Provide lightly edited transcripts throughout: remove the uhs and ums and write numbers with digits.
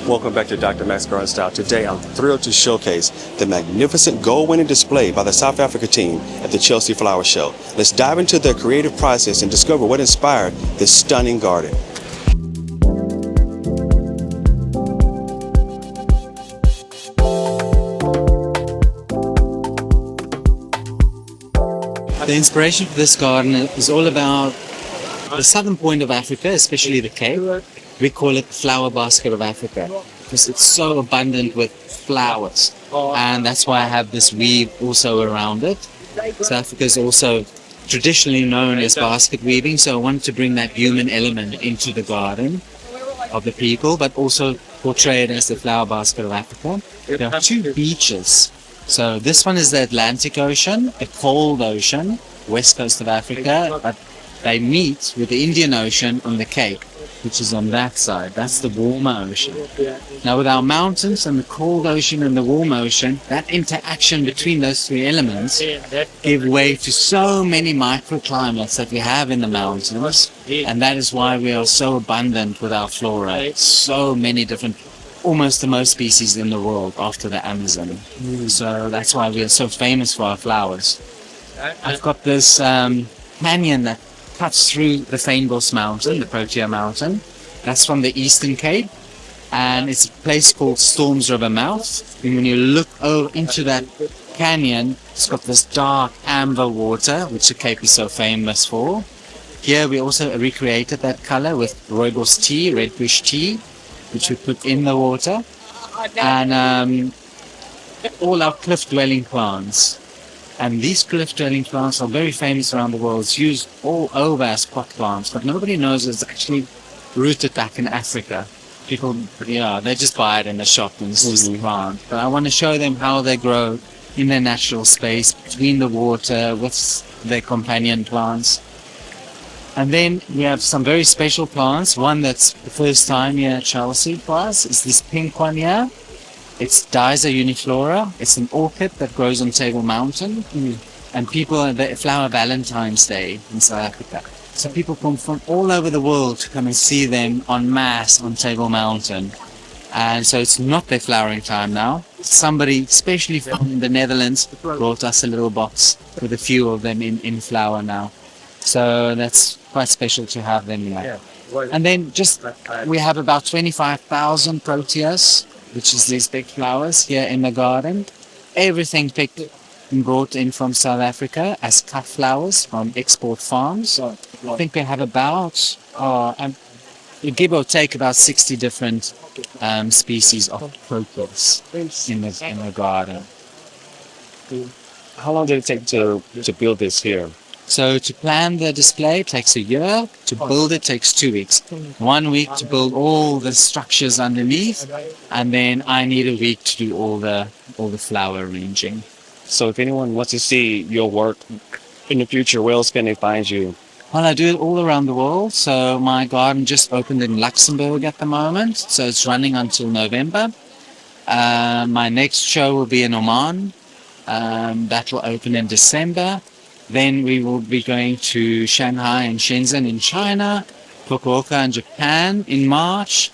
Welcome back to Dr. Max Garden Style. Today I'm thrilled to showcase the magnificent gold-winning display by the South Africa team at the Chelsea Flower Show. Let's dive into their creative process and discover what inspired this stunning garden. The inspiration for this garden is all about the southern point of Africa, especially the Cape. We call it the flower basket of Africa because it's so abundant with flowers, and that's why I have this weave also around it. South Africa is also traditionally known as basket weaving, so I wanted to bring that human element into the garden of the people, but also portray it as the flower basket of Africa. There are two beaches. So this one is the Atlantic Ocean, the cold ocean, west coast of Africa, but they meet with the Indian Ocean on the Cape, which is on that side. That's the warmer ocean. Now with our mountains and the cold ocean and the warm ocean, that interaction between those three elements give way to so many microclimates that we have in the mountains, and that is why we are so abundant with our flora. So many different, almost the most species in the world after the Amazon. So that's why we are so famous for our flowers. I've got this canyon that cuts through the Fynbos mountain, the Proteas mountain. That's from the Eastern Cape, and it's a place called Storms River Mouth. And when you look into that canyon, it's got this dark amber water, which the Cape is so famous for. Here we also recreated that color with rooibos tea, red bush tea, which we put in the water, and all our cliff-dwelling plants. And these cliff-dwelling plants are very famous around the world. It's used all over as pot plants, but nobody knows it's actually rooted back in Africa. People, they just buy it in the shop and it's just a plant. But I want to show them how they grow in their natural space, between the water, with their companion plants. And then we have some very special plants. One that's the first time here at Chelsea for us is this pink one here. It's Dyza uniflora. It's an orchid that grows on Table Mountain. And they flower Valentine's Day in South Africa. So people come from all over the world to come and see them en masse on Table Mountain. And so it's not their flowering time now. Somebody, especially from the Netherlands, brought us a little box with a few of them in flower now. So that's quite special to have them here. And then we have about 25,000 Proteas, which is these big flowers here in the garden. Everything picked and brought in from South Africa as cut flowers from export farms. I think we have about, give or take, about 60 different species of Proteas in the garden. How long did it take to build this here? So to plan the display takes a year, to build it takes 2 weeks. 1 week to build all the structures underneath, and then I need a week to do all the flower arranging. So if anyone wants to see your work in the future, where else can they find you? Well, I do it all around the world. So my garden just opened in Luxembourg at the moment, so it's running until November. My next show will be in Oman. That will open in December. Then we will be going to Shanghai and Shenzhen in China, Fukuoka in Japan in March,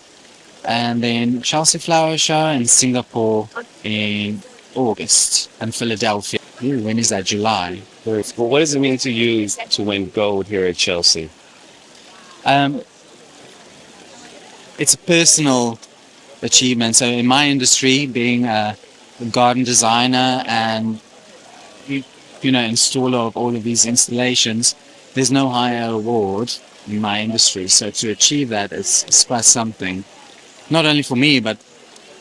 and then Chelsea Flower Show in Singapore in August, and Philadelphia. When is that? July. Well, what does it mean to you to win gold here at Chelsea? It's a personal achievement. So in my industry, being a garden designer and installer of all of these installations, there's no higher award in my industry. So to achieve that is quite something. Not only for me, but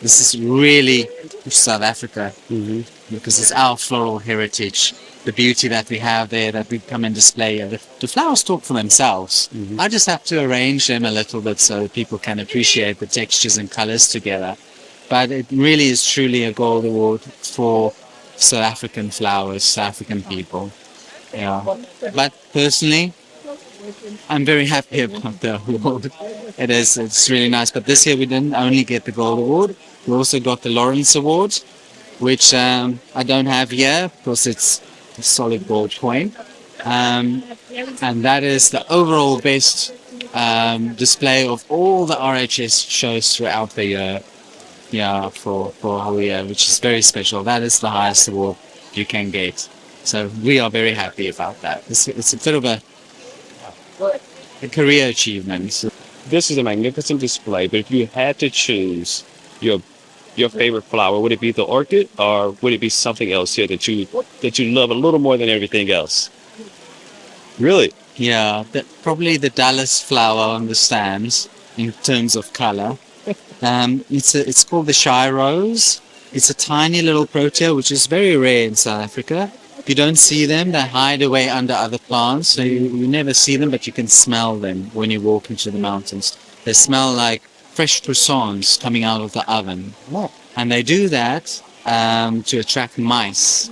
this is really South Africa, because it's our floral heritage, the beauty that we have there that we come and display. The flowers talk for themselves. I just have to arrange them a little bit so people can appreciate the textures and colors together. But it really is truly a gold award for South African flowers, South African people. Yeah. But personally, I'm very happy about the award. It's really nice. But this year we didn't only get the gold award, we also got the Lawrence Award, which I don't have here because it's a solid gold coin. And that is the overall best display of all the RHS shows throughout the year. yeah, for Huia, which is very special. That is the highest award you can get. So we are very happy about that. It's a bit of a career achievement. This is a magnificent display, but if you had to choose your favorite flower, would it be the orchid or would it be something else here that you love a little more than everything else? Really? Yeah, probably the dullest flower on the stands in terms of color. It's called the shy rose. It's a tiny little protea which is very rare in South Africa. You don't see them, they hide away under other plants, so you never see them, but you can smell them when you walk into the mountains. They smell like fresh croissants coming out of the oven. And they do that to attract mice,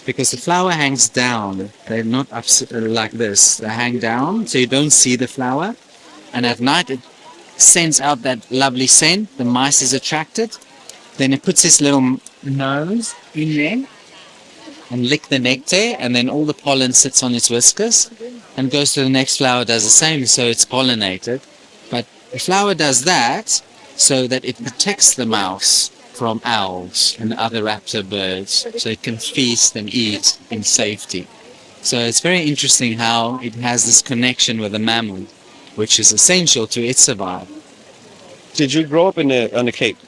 because the flower hangs down. They're not like this. They hang down, so you don't see the flower. And at night, it sends out that lovely scent. The mice is attracted. Then it puts its little nose in there and lick the nectar, and then all the pollen sits on its whiskers and goes to the next flower, does the same, so it's pollinated. But the flower does that so that it protects the mouse from owls and other raptor birds, so it can feast and eat in safety. So it's very interesting how it has this connection with the mammal, which is essential to its survival. Did you grow up on the Cape?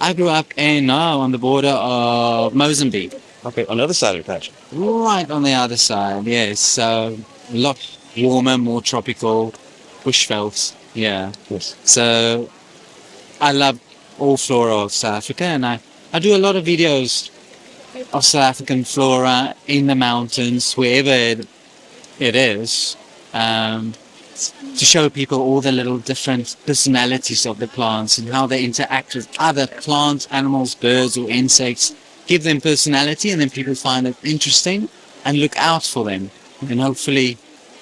I grew up on the border of Mozambique. Okay, on the other side of the patch. Right on the other side, yes. So a lot warmer, more tropical, bushveld, yeah. Yes. So I love all flora of South Africa, and I do a lot of videos of South African flora in the mountains, wherever it is, to show people all the little different personalities of the plants and how they interact with other plants, animals, birds or insects. Give them personality, and then people find it interesting and look out for them, and hopefully,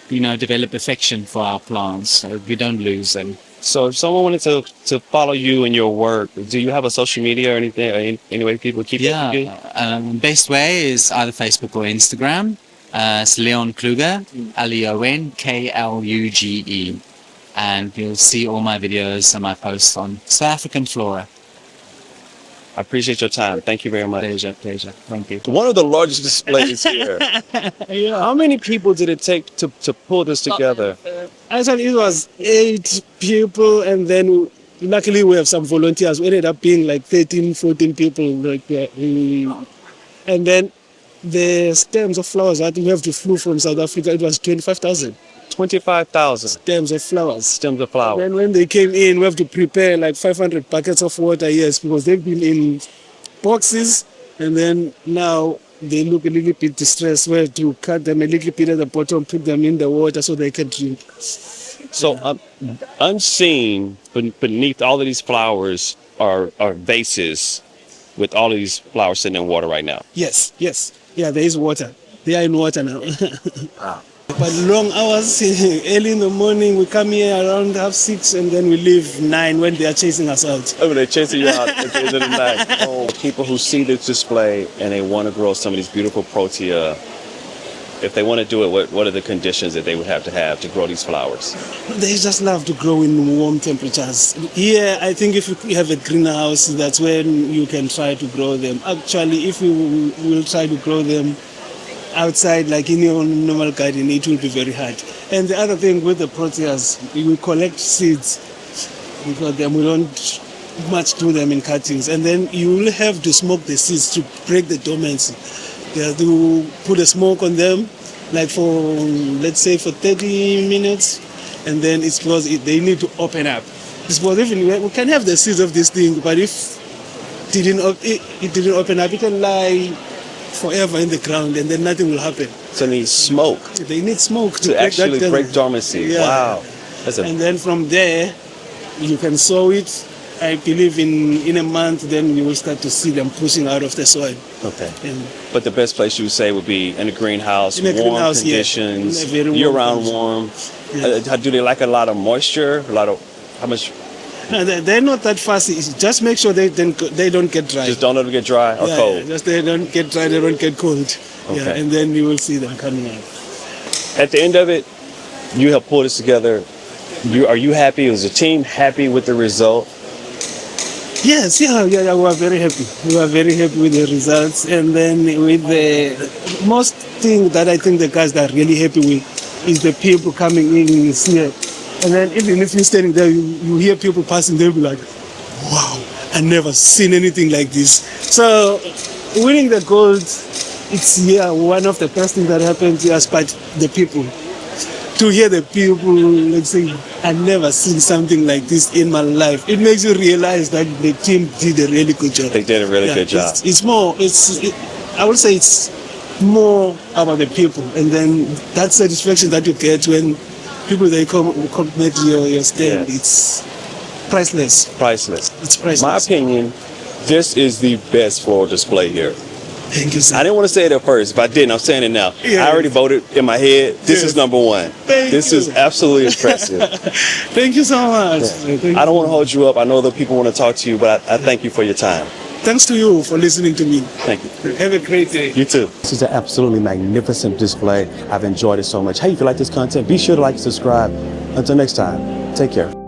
develop affection for our plants so we don't lose them. So if someone wanted to follow you and your work, do you have a social media or anything, or any way people keep up with you? Best way is either Facebook or Instagram. It's Leon Kluge, LeonKluge, and you'll see all my videos and my posts on South African flora. I appreciate your time. Thank you very much. Pleasure. Thank you. One of the largest displays here. Yeah. How many people did it take to pull this together? Actually, it was 8 people, and then luckily we have some volunteers. We ended up being like 13, 14 people. And then the stems of flowers, I think we have to flew from South Africa. It was 25,000 25,000 stems of flowers. stems of flowers. Then when they came in, we have to prepare like 500 buckets of water, yes, because they've been in boxes, and then now they look a little bit distressed. We have to cut them a little bit at the bottom, put them in the water so they can drink. So unseen beneath all of these flowers are vases with all of these flowers sitting in water right now. Yes. Yeah, there is water. They are in water now. Wow. But long hours, early in the morning, we come here around 6:30, and then we leave 9 when they are chasing us out. Oh, they're chasing you out at the end of the night. Oh, people who see this display and they want to grow some of these beautiful protea, if they want to do it, what are the conditions that they would have to grow these flowers? They just love to grow in warm temperatures. Here, I think if you have a greenhouse, that's when you can try to grow them. Actually, if you will try to grow them outside, like in your normal garden, it will be very hard. And the other thing with the proteas, we collect seeds, because then we don't much do them in cuttings, and then you will have to smoke the seeds to break the dormancy. You have to put a smoke on them, like for, let's say, for 30 minutes, and then it's because they need to open up. It's because even we can have the seeds of this thing, but if it didn't open up, it can lie forever in the ground, and then nothing will happen. So they need smoke They need smoke to actually break dormancy. Yeah. Wow. And then from there, you can sow it. I believe in a month, then you will start to see them pushing out of the soil. Okay. And But the best place you would say would be in a greenhouse, In a warm greenhouse, conditions, yeah. In a very warm year-round condition. warm. Yeah. Do they like a lot of moisture? How much? no, they're not that fussy. Just make sure they don't get dry. Just don't let them get dry or Yeah, cold. just they don't get dry, they don't get cold. Yeah, Okay. and then you will see them coming out. At the end of it, you have pulled this together. Are you happy? Was the team happy with the result? Yes, yeah, we were very happy. We were very happy with the results. And then with the most thing that I think the guys are really happy with is the people coming in and see it. And then even if you're standing there, you hear people passing, they'll be like, wow, I never seen anything like this. So winning the gold, it's one of the best things that happened to us, but the people. To hear the people like saying, I never seen something like this in my life. It makes you realize that the team did a really good job. They did a really good job. I would say it's more about the people, and then that satisfaction that you get when people they compliment your stand, it's priceless. Priceless. It's priceless. My opinion, this is the best floral display here. Thank you, sir. I didn't want to say it at first. If I didn't, I'm saying it now. Yeah. I already voted in my head. This is number one. This is absolutely impressive. Thank you so much. Yeah. I don't want to hold you up. I know that people want to talk to you, but I thank you for your time. Thanks to you for listening to me. Thank you. Have a great day. You too. This is an absolutely magnificent display. I've enjoyed it so much. Hey, if you like this content, be sure to like and subscribe. Until next time, take care.